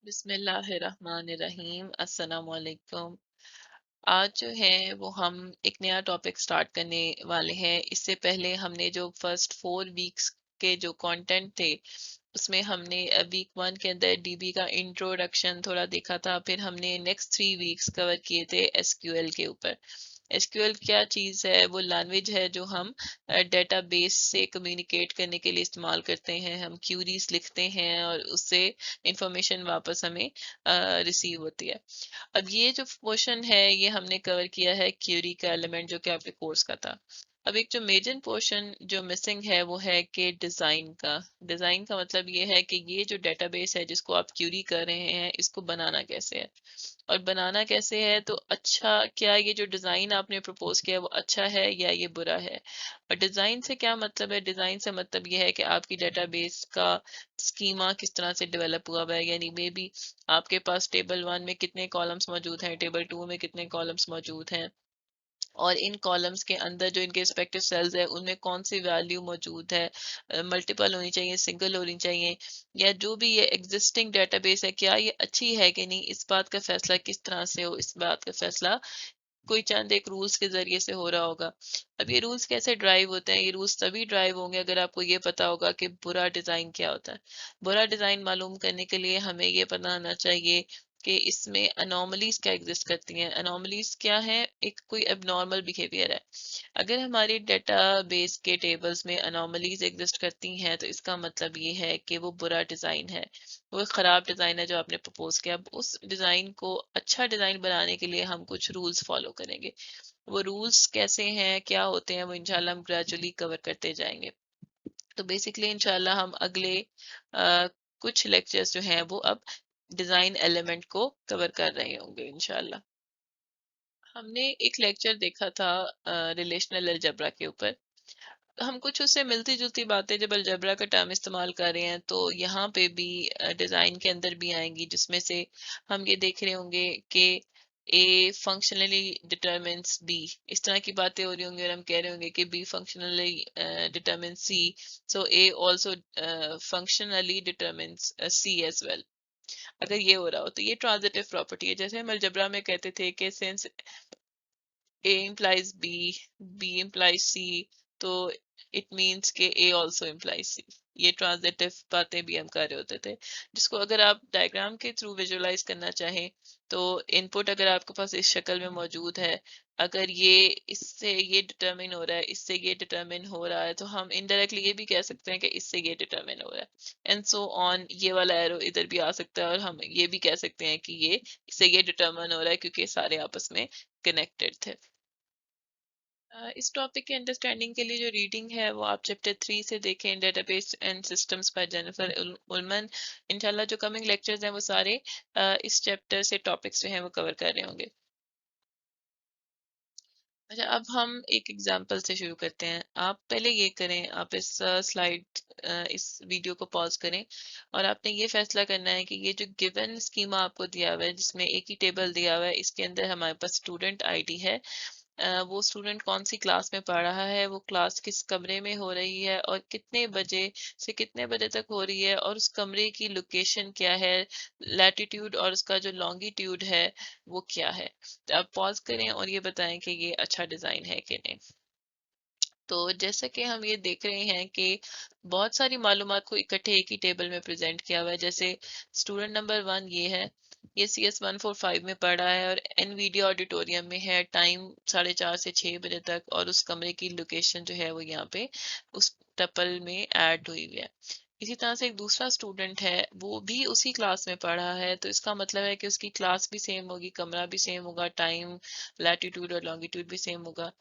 बिस्मिल्लाहिर्रहमानिर्रहीम अस्सलाम वालेकुम। आज जो है वो हम एक नया टॉपिक स्टार्ट करने वाले हैं। इससे पहले हमने जो फर्स्ट 4 वीक्स के जो कंटेंट थे उसमें हमने वीक 1 के अंदर डीबी का इंट्रोडक्शन थोड़ा देखा था। फिर हमने नेक्स्ट 3 वीक्स कवर किए थे एसक्यूएल के ऊपर। एसक्यूएल क्या चीज़ है? वो लैंग्वेज है जो हम डेटाबेस से कम्युनिकेट करने के लिए इस्तेमाल करते हैं। हम क्यूरीज लिखते हैं और उससे इंफॉर्मेशन वापस हमें रिसीव होती है। अब ये जो पोर्शन है ये हमने कवर किया है क्यूरी का एलिमेंट जो कि आपके कोर्स का था। अब एक जो मेजर पोर्शन जो मिसिंग है वो है कि डिज़ाइन का। डिज़ाइन का मतलब ये है कि ये जो डेटाबेस है जिसको आप क्यूरी कर रहे हैं इसको बनाना कैसे है, और बनाना कैसे है। तो अच्छा, क्या ये जो डिज़ाइन आपने प्रपोज किया है वो अच्छा है या ये बुरा है। और डिज़ाइन से क्या मतलब है? डिज़ाइन से मतलब ये है कि आपकी डेटाबेस का स्कीमा किस तरह से डेवलप हुआ हुआ है। यानी मे बी आपके पास टेबल 1 में कितने कॉलम्स मौजूद हैं, टेबल 2 में कितने कॉलम्स मौजूद हैं, और इन कॉलम्स के अंदर जो इनके रिस्पेक्टिव सेल्स है उनमें कौन सी वैल्यू मौजूद है। मल्टीपल होनी चाहिए, सिंगल होनी चाहिए, या जो भी ये एग्जिस्टिंग डेटाबेस है क्या ये अच्छी है कि नहीं, इस बात का फैसला किस तरह से हो। इस बात का फैसला कोई चंद एक रूल्स के जरिए से हो रहा होगा। अब ये रूल्स कैसे ड्राइव होते हैं? ये रूल्स तभी ड्राइव होंगे अगर आपको ये पता होगा कि बुरा डिजाइन क्या होता है। बुरा डिजाइन मालूम करने के लिए हमें ये पता होना चाहिए कि इसमें अनोमलीज क्या एग्जिस्ट करती हैं। अनोमलीज क्या है? एक कोई एबनॉर्मल बिहेवियर है। अगर हमारी डेटाबेस के टेबल्स में अनोमलीज एग्जिस्ट करती हैं तो इसका मतलब ये है कि वो बुरा डिजाइन है, वो एक खराब डिजाइन है जो आपने प्रपोज किया। अब उस डिजाइन को अच्छा डिजाइन बनाने के लिए हम कुछ रूल्स फॉलो करेंगे। वो रूल्स कैसे हैं, क्या होते हैं, वो इंशाल्लाह हम ग्रेजुअली कवर करते जाएंगे। तो बेसिकली इंशाल्लाह हम अगले कुछ लेक्चर्स जो हैं वो अब डिजाइन एलिमेंट को कवर कर रहे होंगे इंशाल्लाह। हमने एक लेक्चर देखा था रिलेशनल अलजेब्रा के ऊपर। हम कुछ उससे मिलती जुलती बातें जब अलजेब्रा का टर्म इस्तेमाल कर रहे हैं तो यहाँ पे भी डिजाइन के अंदर भी आएंगी, जिसमें से हम ये देख रहे होंगे कि ए फंक्शनली डिटरमिन्स बी, इस तरह की बातें हो रही होंगी, और हम कह रहे होंगे कि बी फंक्शनली डिटरमिन्स सी, सो ए आल्सो फंक्शनली डिटरमिन्स सी एज वेल। अगर ये हो रहा हो तो ये ट्रांजिटिव प्रॉपर्टी है। जैसे हम अलजेब्रा में कहते थे कि since A implies B, B implies C, तो it means कि A also implies C। ये ट्रांजिटिव बातें भी हम कर रहे होते थे, जिसको अगर आप डायग्राम के थ्रू विजुअलाइज करना चाहें तो इनपुट अगर आपके पास इस शक्ल में मौजूद है, अगर ये इससे ये डिटरमिन हो रहा है, इससे ये डिटरमिन हो रहा है, तो हम इनडायरेक्टली ये भी कह सकते हैं कि इससे ये डिटरमिन हो रहा है, एंड सो ऑन। ये वाला एरो इधर भी आ सकता है और हम ये भी कह सकते हैं कि ये इससे ये डिटरमिन हो रहा है क्योंकि सारे आपस में कनेक्टेड थे। इस टॉपिक के अंडरस्टैंडिंग के लिए जो रीडिंग है वो आप चैप्टर 3 से देखें, database and systems by Jennifer Ullman. इंशाल्लाह जो कमिंग लेक्चर्स हैं वो सारे इस चैप्टर से टॉपिक्स जो हैं वो कवर कर रहे होंगे। अच्छा, अब हम एक एग्जांपल से शुरू करते हैं। आप पहले ये करें, आप इस स्लाइड इस वीडियो को पॉज करें और आपने ये फैसला करना है कि ये जो गिवन स्कीमा आपको दिया हुआ है जिसमें एक ही टेबल दिया हुआ है, इसके अंदर हमारे पास स्टूडेंट आईडी है। वो स्टूडेंट कौन सी क्लास में पढ़ रहा है, वो क्लास किस कमरे में हो रही है, और कितने बजे से कितने बजे तक हो रही है, और उस कमरे की लोकेशन क्या है, लैटिट्यूड और उसका जो लॉन्गिट्यूड है वो क्या है। तो आप पॉज करें और ये बताएं कि ये अच्छा डिजाइन है कि नहीं। तो जैसा कि हम ये देख रहे हैं कि बहुत सारी मालूमात को इकट्ठे एक ही टेबल में प्रेजेंट किया हुआ है। जैसे स्टूडेंट नंबर 1 ये है, ये CS 145 में पढ़ रहा है और एनवीडिया ऑडिटोरियम में है, टाइम 4:30 से 6 बजे तक, और उस कमरे की लोकेशन जो है वो यहाँ पे उस टपल में ऐड हुई हुई है। इसी तरह से एक दूसरा स्टूडेंट है, वो भी उसी क्लास में पढ़ा है, तो इसका मतलब है कि उसकी क्लास भी सेम होगी, कमरा भी सेम होगा, टाइम, लैटिट्यूड और लॉन्गिट्यूड भी सेम होगा।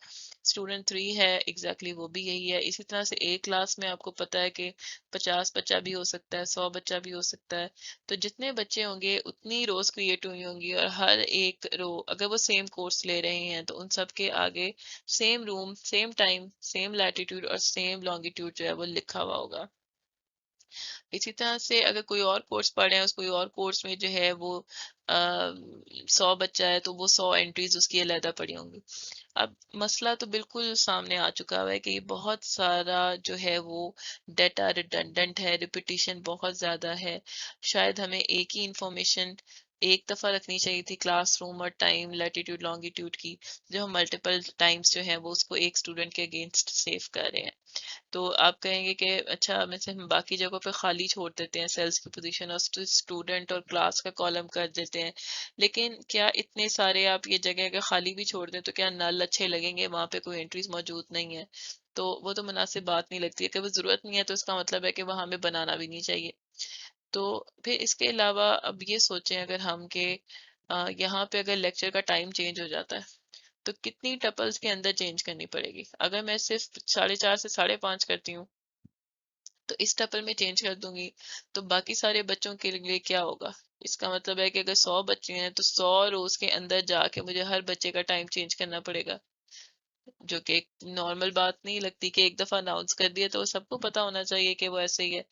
स्टूडेंट 3 है, एग्जैक्टली वो भी यही है। इसी तरह से एक क्लास में आपको पता है कि 50 बच्चा भी हो सकता है, 100 बच्चा भी हो सकता है। तो जितने बच्चे होंगे उतनी रोज क्रिएट हुई होंगी, और हर एक रो अगर वो सेम कोर्स ले रहे हैं तो उन सब के आगे same room, same time, same latitude और सेम लॉन्गिट्यूड जो है वो लिखा हुआ होगा। इसी तरह से अगर कोई और कोर्स पढ़ रहे हैं, उस कोई और कोर्स में जो है वो 100 बच्चा है तो वो 100 एंट्रीज उसकी अलहदा पड़ी होंगी। अब मसला तो बिल्कुल सामने आ चुका हुआ है कि बहुत सारा जो है वो डेटा रिडंडेंट है, रिपीटिशन बहुत ज़्यादा है। शायद हमें एक ही इंफॉर्मेशन एक दफ़ा रखनी चाहिए थी, क्लासरूम और टाइम, लैटिट्यूड लॉन्गिट्यूड की, जो हम मल्टीपल टाइम्स जो है वो उसको एक स्टूडेंट के अगेंस्ट सेव कर रहे हैं। तो आप कहेंगे कि अच्छा में से हम बाकी जगहों पे खाली छोड़ देते हैं सेल्स की पोजीशन और स्टूडेंट और क्लास का कॉलम कर देते हैं, लेकिन क्या इतने सारे आप ये जगह अगर खाली भी छोड़ दें तो क्या नल अच्छे लगेंगे? वहां पे कोई एंट्रीज मौजूद नहीं है तो वो तो मुनासिब बात नहीं लगती है कि वो जरूरत नहीं है, तो इसका मतलब है कि वहां हमें बनाना भी नहीं चाहिए। तो फिर इसके अलावा अब ये सोचें अगर हम के यहाँ पे अगर लेक्चर का टाइम चेंज हो जाता है तो कितनी टपल्स के अंदर चेंज करनी पड़ेगी? अगर मैं सिर्फ 4:30 से 5:30 करती हूँ तो इस टपल में चेंज कर दूंगी तो बाकी सारे बच्चों के लिए क्या होगा? इसका मतलब है कि अगर 100 बच्चे हैं तो 100 रोज के अंदर जाके मुझे हर बच्चे का टाइम चेंज करना पड़ेगा, जो कि एक नॉर्मल बात नहीं लगती कि एक दफा अनाउंस कर दिया तो सबको पता होना चाहिए कि वो ऐसे ही है।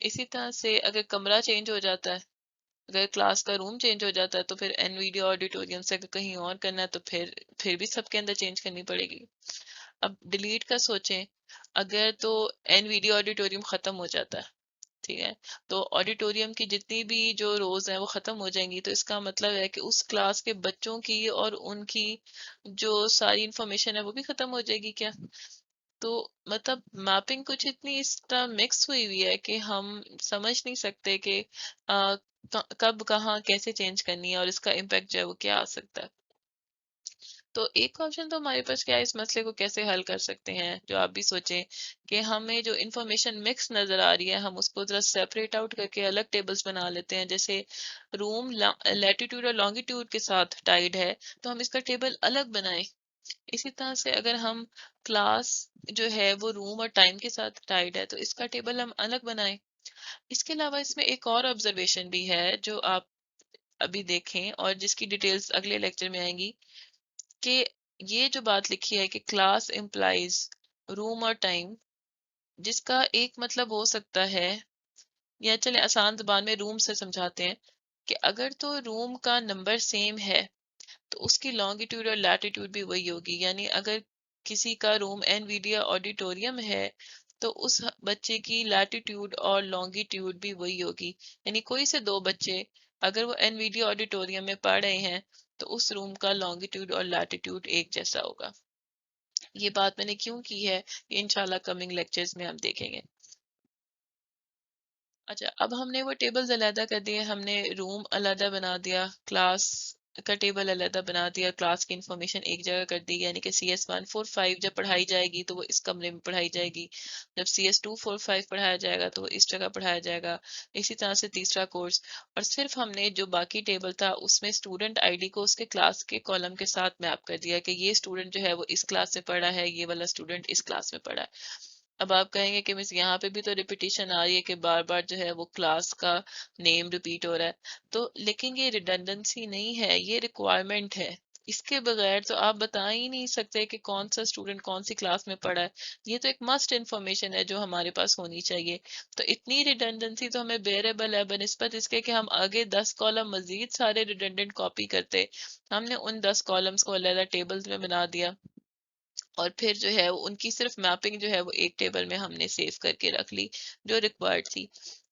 इसी तरह से अगर कमरा चेंज हो जाता है, अगर क्लास का रूम चेंज हो जाता है तो फिर एनवीडिया ऑडिटोरियम से अगर कहीं और करना है तो फिर भी सबके अंदर चेंज करनी पड़ेगी। अब डिलीट का सोचें, अगर तो एनवीडिया ऑडिटोरियम खत्म हो जाता है, ठीक है, तो ऑडिटोरियम की जितनी भी जो रोज हैं वो खत्म हो जाएंगी, तो इसका मतलब है कि उस क्लास के बच्चों की और उनकी जो सारी इंफॉर्मेशन है वो भी खत्म हो जाएगी क्या? तो मतलब मैपिंग कुछ इतनी इस तरह मिक्स हुई हुई है कि हम समझ नहीं सकते कि कब कहाँ कैसे चेंज करनी है और इसका इम्पैक्ट जो है वो क्या आ सकता है। तो एक ऑप्शन तो हमारे पास क्या है, इस मसले को कैसे हल कर सकते हैं, जो आप भी सोचें कि हमें जो इंफॉर्मेशन मिक्स नजर आ रही है हम उसको जरा सेपरेट आउट करके अलग टेबल्स बना लेते हैं। जैसे रूम लैटिट्यूड और लॉन्गिट्यूड के साथ टाइड है तो हम इसका टेबल अलग बनाएं। इसी तरह से अगर हम क्लास जो है वो रूम और टाइम के साथ टाइड है तो इसका टेबल हम अलग बनाएं। इसके अलावा इसमें एक और ऑब्जर्वेशन भी है जो आप अभी देखें और जिसकी डिटेल्स अगले लेक्चर में आएंगी, कि ये जो बात लिखी है कि क्लास इम्प्लाइज रूम और टाइम, जिसका एक मतलब हो सकता है, या चले आसान जुबान में रूम से समझाते हैं, कि अगर तो रूम का नंबर सेम है तो उसकी लॉन्गिट्यूड और लैटिट्यूड भी वही होगी। यानी अगर किसी का रूम एनवीडिया ऑडिटोरियम है तो उस बच्चे की लैटिट्यूड और लॉन्गिट्यूड भी वही होगी। यानी कोई से दो बच्चे अगर वो एनवीडिया ऑडिटोरियम में पढ़ रहे हैं तो उस रूम का लॉन्गिट्यूड और लैटिट्यूड एक जैसा होगा। ये बात मैंने क्यों की है, ये इंशाल्लाह कमिंग लेक्चर्स में हम देखेंगे। अच्छा, अब हमने वो टेबल्स अलहदा कर दिए, हमने रूम अलहदा बना दिया, क्लास का टेबल अलहदा बना दिया, क्लास की इंफॉर्मेशन एक जगह कर दी, यानी कि CS145 जब पढ़ाई जाएगी तो वो इस कमरे में पढ़ाई जाएगी, जब CS245 पढ़ाया जाएगा तो वो इस जगह पढ़ाया जाएगा। इसी तरह से तीसरा कोर्स। और सिर्फ हमने जो बाकी टेबल था उसमें स्टूडेंट आईडी को उसके क्लास के कॉलम के साथ मैप कर दिया कि ये स्टूडेंट जो है वो इस क्लास में पढ़ा है, ये वाला स्टूडेंट इस क्लास में पढ़ा है। अब आप कहेंगे कि मिस यहाँ पे भी तो रिपीटिशन आ रही है कि बार बार जो है वो क्लास का नेम रिपीट हो रहा है, तो लेकिन ये रिडंडेंसी नहीं है, ये रिक्वायरमेंट है। इसके बगैर तो आप बता ही नहीं सकते कि कौन सा स्टूडेंट कौन सी क्लास में पढ़ा है। ये तो एक मस्ट इन्फॉर्मेशन है जो हमारे पास होनी चाहिए। तो इतनी रिडंडेंसी तो हमें बेरेबल है बनिस्बत इसके कि हम आगे 10 कॉलम मजीद सारे रिडंडेंट कॉपी करते। हमने उन 10 कॉलम्स को अलग टेबल्स में बना दिया और फिर जो है वो उनकी सिर्फ मैपिंग जो है वो एक टेबल में हमने सेव करके रख ली जो रिक्वायर्ड थी।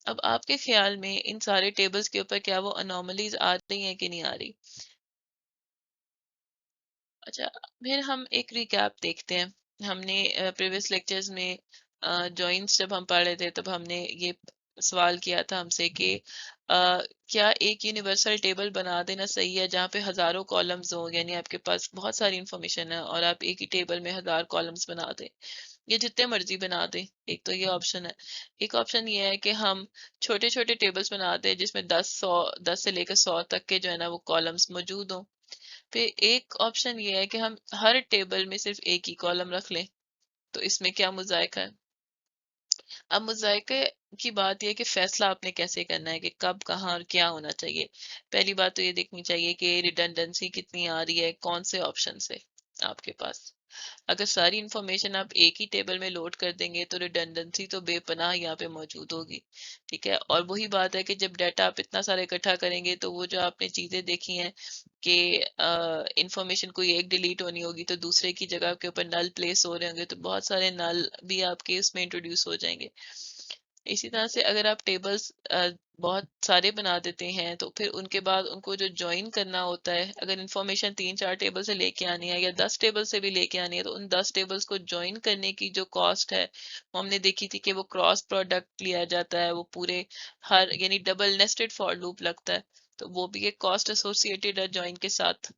अब आपके ख्याल में इन सारे टेबल्स के ऊपर क्या वो अनोमलीज आ रही हैं कि नहीं आ रही? अच्छा, फिर हम एक रिकैप देखते हैं। हमने प्रीवियस लेक्चर्स में जॉइंट्स जब हम पढ़ रहे थे तब हमने ये सवाल किया था हमसे कि क्या एक यूनिवर्सल टेबल बना देना सही है जहाँ पे हजारों कॉलम्स हो, यानी आपके पास बहुत सारी इंफॉर्मेशन है और आप एक ही टेबल में 1000 कॉलम्स बना दें, ये जितने मर्जी बना दें। एक तो ये ऑप्शन है। एक ऑप्शन ये है कि हम छोटे छोटे टेबल्स बना दें जिसमें 10 से लेकर 100 तक के जो है ना वो कॉलम्स मौजूद हों। फिर एक ऑप्शन ये है कि हम हर टेबल में सिर्फ एक ही कॉलम रख लें, तो इसमें क्या मुजायका है? अब मुजायके की बात यह है कि फैसला आपने कैसे करना है कि कब कहाँ और क्या होना चाहिए। पहली बात तो ये देखनी चाहिए कि रिडंडेंसी कितनी आ रही है कौन से ऑप्शन से। आपके पास। अगर सारी इंफॉर्मेशन आप एक ही टेबल में लोड कर देंगे तो रिडंडेंसी तो बेपनाह यहाँ पे मौजूद होगी। ठीक है, और वही बात है कि जब डाटा आप इतना सारा इकट्ठा करेंगे तो वो जो आपने चीजें देखी हैं कि इंफॉर्मेशन कोई एक डिलीट होनी होगी तो दूसरे की जगह के ऊपर नल प्लेस हो रहे होंगे, तो बहुत सारे नल भी आपके उसमें इंट्रोड्यूस हो जाएंगे। इसी तरह से अगर आप टेबल्स बहुत सारे बना देते हैं तो फिर उनके बाद उनको जो ज्वाइन करना होता है, अगर इंफॉर्मेशन 3-4 टेबल से लेके आनी है या 10 टेबल से भी लेके आनी है, तो उन 10 टेबल्स को ज्वाइन करने की जो कॉस्ट है वो हमने देखी थी कि वो क्रॉस प्रोडक्ट लिया जाता है, वो पूरे हर यानी डबल नेस्टेड फॉर लूप लगता है, तो वो भी एक कॉस्ट एसोसिएटेड है ज्वाइन के साथ।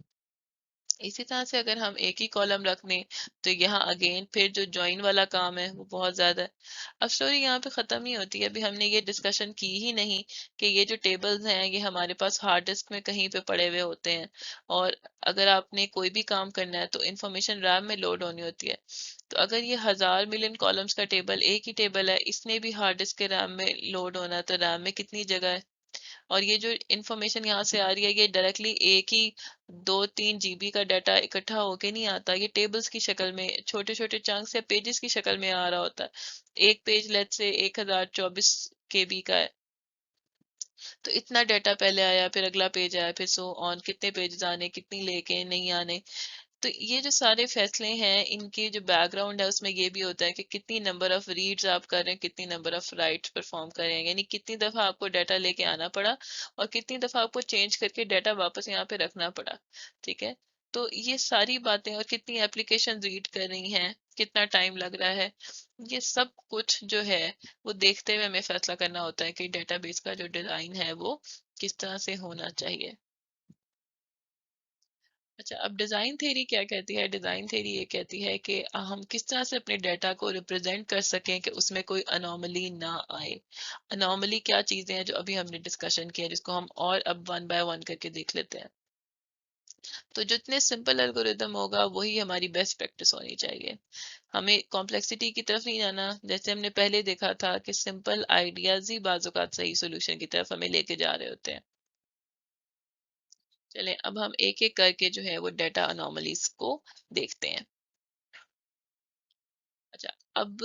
इसी तरह से अगर हम एक ही कॉलम रख लें तो यहाँ अगेन फिर जो ज्वाइन वाला काम है वो बहुत ज्यादा है। अब स्टोरी यहाँ पे खत्म नहीं होती है, अभी हमने ये डिस्कशन की ही नहीं कि ये जो टेबल्स हैं ये हमारे पास हार्ड डिस्क में कहीं पे पड़े हुए होते हैं, और अगर आपने कोई भी काम करना है तो इंफॉर्मेशन रैम में लोड होनी होती है। तो अगर ये 1000 मिलियन कॉलम्स का टेबल एक ही टेबल है, इसने भी हार्ड डिस्क के रैम में लोड होना है, तो रैम में कितनी जगह है। और ये जो इंफॉर्मेशन यहाँ से आ रही है ये डायरेक्टली एक ही 2-3 GB का डाटा इकट्ठा होके नहीं आता, ये टेबल्स की शक्ल में छोटे छोटे चंक्स या पेजेस की शक्ल में आ रहा होता है। एक पेज लेट से 1024 KB का है, तो इतना डाटा पहले आया, फिर अगला पेज आया, फिर सो ऑन, कितने पेजेस आने, कितनी लेके नहीं आने। तो ये जो सारे फैसले हैं इनके जो बैकग्राउंड है उसमें ये भी होता है कि कितनी नंबर ऑफ रीड्स आप कर रहे हैं, कितनी नंबर ऑफ राइट्स परफॉर्म कर रहे हैं, यानी कितनी दफा आपको डाटा लेके आना पड़ा और कितनी दफा आपको चेंज करके डाटा वापस यहाँ पे रखना पड़ा। ठीक है, तो ये सारी बातें, और कितनी एप्लीकेशन रीड कर रही हैं, कितना टाइम लग रहा है, ये सब कुछ जो है वो देखते हुए हमें फैसला करना होता है कि डेटाबेस का जो डिजाइन है वो किस तरह से होना चाहिए। अच्छा, अब डिजाइन थ्योरी क्या कहती है? डिजाइन थ्योरी ये कहती है कि हम किस तरह से अपने डाटा को रिप्रेजेंट कर सकें कि उसमें कोई अनोमली ना आए। अनोमली क्या चीजें हैं जो अभी हमने डिस्कशन किया, जिसको हम और अब वन बाय वन करके देख लेते हैं। तो जितने सिंपल एल्गोरिदम होगा वही हमारी बेस्ट प्रैक्टिस होनी चाहिए। हमें कॉम्प्लेक्सिटी की तरफ नहीं जाना, जैसे हमने पहले देखा था कि सिंपल आइडियाज ही बाजुकात सही सोल्यूशन की तरफ हमें लेके जा रहे होते हैं। चलें अब हम एक एक करके जो है वो डाटा अनोमलीज को देखते हैं। अच्छा, अब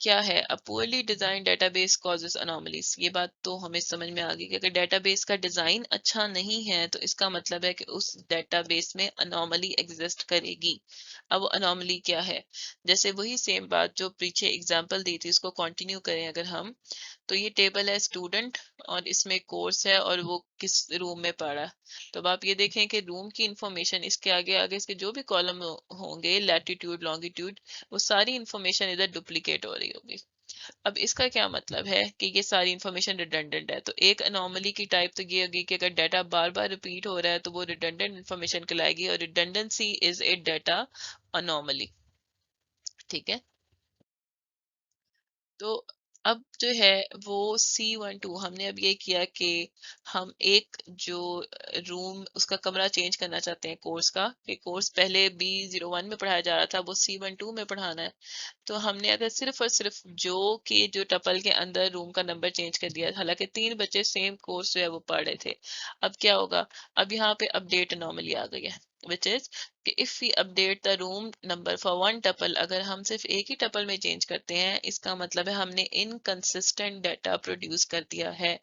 क्या है, a poorly design database causes anomalies, ये बात तो हमें समझ में आ गई कि अगर डेटाबेस का डिजाइन अच्छा नहीं है तो इसका मतलब है कि उस डेटाबेस में अनोमली एग्जिस्ट करेगी। अब वो अनोमली क्या है, जैसे वही सेम बात जो पीछे एग्जांपल दी थी उसको कंटिन्यू करें अगर हम, तो ये टेबल है स्टूडेंट और इसमें कोर्स है और वो किस रूम में पढ़ा। तो अब आप ये देखें कि रूम की इंफॉर्मेशन इसके आगे आगे इसके जो भी कॉलम होंगे, लैटिट्यूड लॉन्गिट्यूड, वो सारी इंफॉर्मेशन इधर डुप्लीकेट हो रही होगी। अब इसका क्या मतलब है कि ये सारी इंफॉर्मेशन रिडंडेंट है, तो एक अनोमली की टाइप तो ये होगी कि अगर डाटा बार बार रिपीट हो रहा है तो वो रिडंडेंट इंफॉर्मेशन कहलाएगी, और redundancy is a data anomaly. ठीक है, तो अब जो है वो C12 हमने अब ये किया कि हम एक जो रूम उसका कमरा चेंज करना चाहते हैं कोर्स का, कि कोर्स पहले B01 में पढ़ाया जा रहा था वो C12 में पढ़ाना है। तो हमने अगर सिर्फ और सिर्फ जो के जो टपल के अंदर रूम का नंबर चेंज कर दिया, हालांकि 3 बच्चे सेम कोर्स जो है वो पढ़ रहे थे, अब क्या होगा, अब यहाँ पे अपडेट अनोमली आ गई है, विच इज कि if we update the room number for one tuple, अगर हम सिर्फ एक ही टपल में चेंज करते हैं इसका मतलब है हमने इनकंसिस्टेंट डाटा प्रोड्यूस कर दिया है।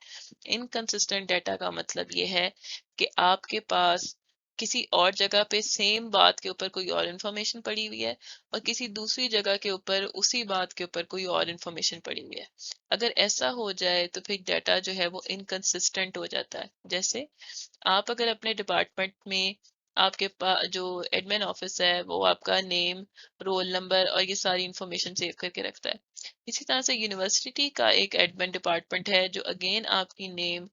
इनकंसिस्टेंट डाटा का मतलब ये है कि आपके पास किसी और जगह पे सेम बात के ऊपर कोई और इंफॉर्मेशन पड़ी हुई है और किसी दूसरी जगह के ऊपर उसी बात के ऊपर कोई और इंफॉर्मेशन पड़ी हुई है। अगर ऐसा हो जाए तो फिर डाटा जो है वो इनकंसिस्टेंट हो जाता है। जैसे आप अगर अपने डिपार्टमेंट में आपके पास जो एडमिन ऑफिस है वो आपका नेम, रोल नंबर और ये सारी इंफॉर्मेशन सेव करके रखता है, इसी तरह से यूनिवर्सिटी का एक एडमिन डिपार्टमेंट है जो अगेन आपकी नेम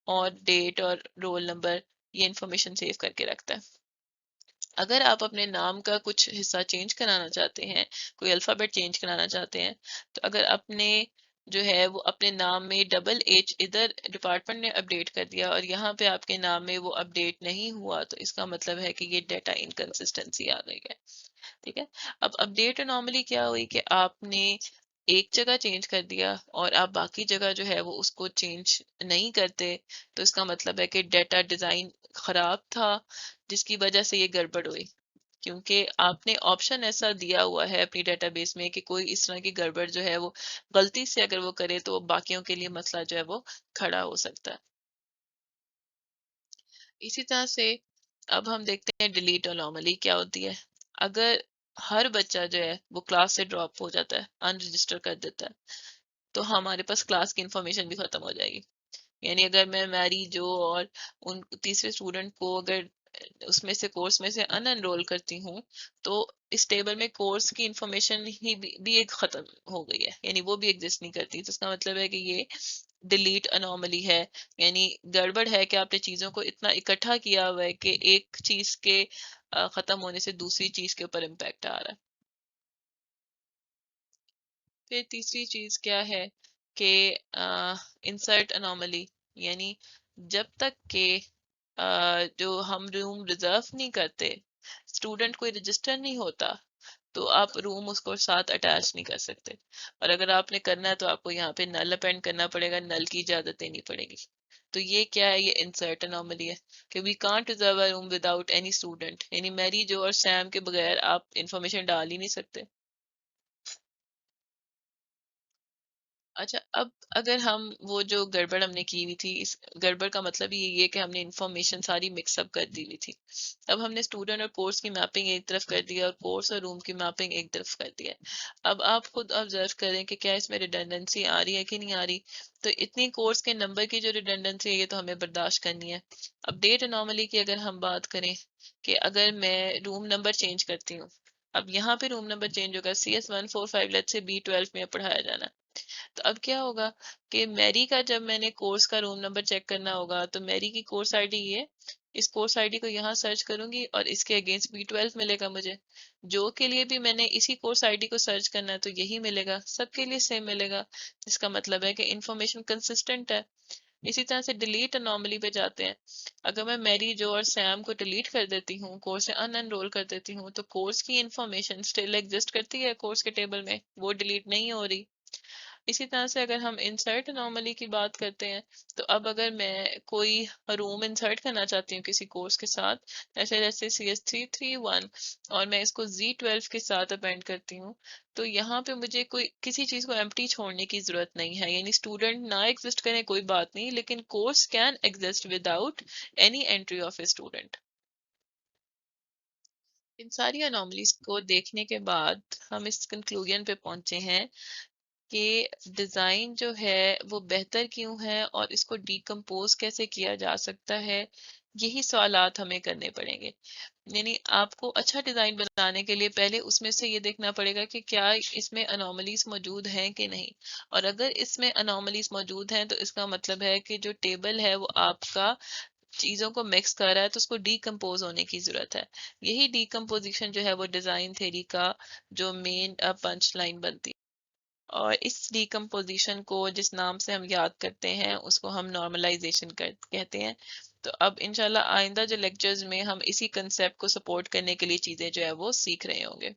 और डेट और रोल नंबर ये इंफॉर्मेशन सेव करके रखता है। अगर आप अपने नाम का कुछ हिस्सा चेंज कराना चाहते हैं, कोई अल्फ़ाबेट चेंज कराना चाहते हैं, तो अगर अपने जो है वो अपने नाम में डबल एच इधर डिपार्टमेंट ने अपडेट कर दिया और यहाँ पे आपके नाम में वो अपडेट नहीं हुआ, तो इसका मतलब है कि ये डाटा इनकंसिस्टेंसी आ गई है। ठीक है, अब अपडेट अनोमली क्या हुई कि आपने एक जगह चेंज कर दिया और आप बाकी जगह जो है वो उसको चेंज नहीं करते, तो इसका मतलब है कि डाटा डिजाइन खराब था जिसकी वजह से ये गड़बड़ हुई। क्योंकि आपने ऑप्शन ऐसा दिया हुआ है अपनी डेटाबेस में कि कोई इस तरह की गड़बड़ जो है वो गलती से अगर वो करे तो बाकियों के लिए मसला जो है वो खड़ा हो सकता है। इसी तरह से अब हम देखते हैं डिलीट अनोमली क्या होती है। अगर हर बच्चा जो है वो क्लास से ड्रॉप हो जाता है, अनरजिस्टर कर देता है, तो हमारे पास क्लास की इंफॉर्मेशन भी खत्म हो जाएगी। यानी अगर मैं मैरी जो और उन तीसरे स्टूडेंट को अगर उसमें से कोर्स में से अनएनरोल करती हूँ, तो इस टेबल में कोर्स की इंफॉर्मेशन ही भी एक खत्म हो गई है, यानी वो भी एग्जिस्ट नहीं करती। तो इसका मतलब है कि ये डिलीट अनोमली है, यानी गड़बड़ है कि आपने चीजों को इतना इकट्ठा किया हुआ है कि एक चीज के खत्म होने से दूसरी चीज के ऊपर इम्पैक्ट आ रहा है। फिर तीसरी चीज क्या है कि इंसर्ट अनोमली, यानी जब तक के जो हम रूम रिजर्व नहीं करते, स्टूडेंट कोई रजिस्टर नहीं होता, तो आप रूम उसको साथ अटैच नहीं कर सकते। और अगर आपने करना है तो आपको यहाँ पे नल अपेंड करना पड़ेगा, नल की इजाजत देनी पड़ेगी। तो ये क्या है, ये इंसर्ट अनोमली है कि we can't reserve a room without any student, यानी मैरी जो और सैम के बगैर आप इंफॉर्मेशन डाल ही नहीं सकते। अच्छा, अब अगर हम वो जो गड़बड़ हमने की हुई थी, इस गड़बड़ का मतलब ही ये है कि हमने इंफॉर्मेशन सारी मिक्सअप कर दी हुई थी। अब हमने स्टूडेंट और कोर्स की मैपिंग एक तरफ कर दिया और कोर्स और रूम की मैपिंग एक तरफ कर दिया। अब आप खुद ऑब्जर्व करें कि क्या इसमें रिडंडेंसी आ रही है कि नहीं आ रही। तो इतनी कोर्स के नंबर की जो रिडंडेंसी है ये तो हमें बर्दाश्त करनी है। अब डेट अनोमली की अगर हम बात करें कि अगर मैं रूम नंबर चेंज करती हूँ, अब यहाँ पे रूम नंबर चेंज होगा, CS145 लेट से B12 में पढ़ाया जाना। तो अब क्या होगा कि मैरी का जब मैंने कोर्स का रूम नंबर चेक करना होगा, तो मैरी की कोर्स आईडी ये, इस कोर्स आईडी को यहाँ सर्च करूंगी और इसके अगेंस्ट B12 मिलेगा मुझे। जो के लिए भी मैंने इसी कोर्स आईडी को सर्च करना है तो यही मिलेगा, सबके लिए सेम मिलेगा। इसका मतलब है कि इंफॉर्मेशन कंसिस्टेंट है। इसी तरह से डिलीट अनोमली पे जाते हैं। अगर मैं मैरी जो और सैम को डिलीट कर देती हूँ, कोर्स से अनएनरोल कर देती हूँ, तो कोर्स की इंफॉर्मेशन स्टिल एग्जिस्ट करती है कोर्स के टेबल में, वो डिलीट नहीं हो रही। इसी तरह से अगर हम इंसर्ट अनोमली की बात करते हैं, तो अब अगर मैं कोई रूम इंसर्ट करना चाहती हूँ किसी कोर्स के साथ, जैसे जैसे CS331, और मैं इसको Z12 के साथ अपेंड करती हूँ, तो यहाँ पे मुझे कोई किसी चीज को एम्प्टी छोड़ने की जरूरत नहीं है। यानी स्टूडेंट ना एग्जिस्ट करें कोई बात नहीं, लेकिन course can exist without any entry of a student. इन सारी अनोमलीज को देखने के बाद हम इस कंक्लूजन पे पहुंचे हैं कि डिज़ाइन जो है वो बेहतर क्यों है और इसको डिकम्पोज कैसे किया जा सकता है, यही सवालात हमें करने पड़ेंगे। यानी आपको अच्छा डिज़ाइन बनाने के लिए पहले उसमें से ये देखना पड़ेगा कि क्या इसमें अनोमलीज मौजूद हैं कि नहीं। और अगर इसमें अनोमलीज मौजूद हैं तो इसका मतलब है कि जो टेबल है वो आपका चीज़ों को मिक्स कर रहा है, तो उसको डीकम्पोज होने की ज़रूरत है। यही डीकम्पोजिशन जो है वो डिज़ाइन थ्योरी का जो मेन पंच लाइन बनती है। और इस डिकम्पोजिशन को जिस नाम से हम याद करते हैं उसको हम नॉर्मलाइजेशन कहते हैं। तो अब इंशाल्लाह आइंदा जो लेक्चर्स में हम इसी कंसेप्ट को सपोर्ट करने के लिए चीज़ें जो है वो सीख रहे होंगे।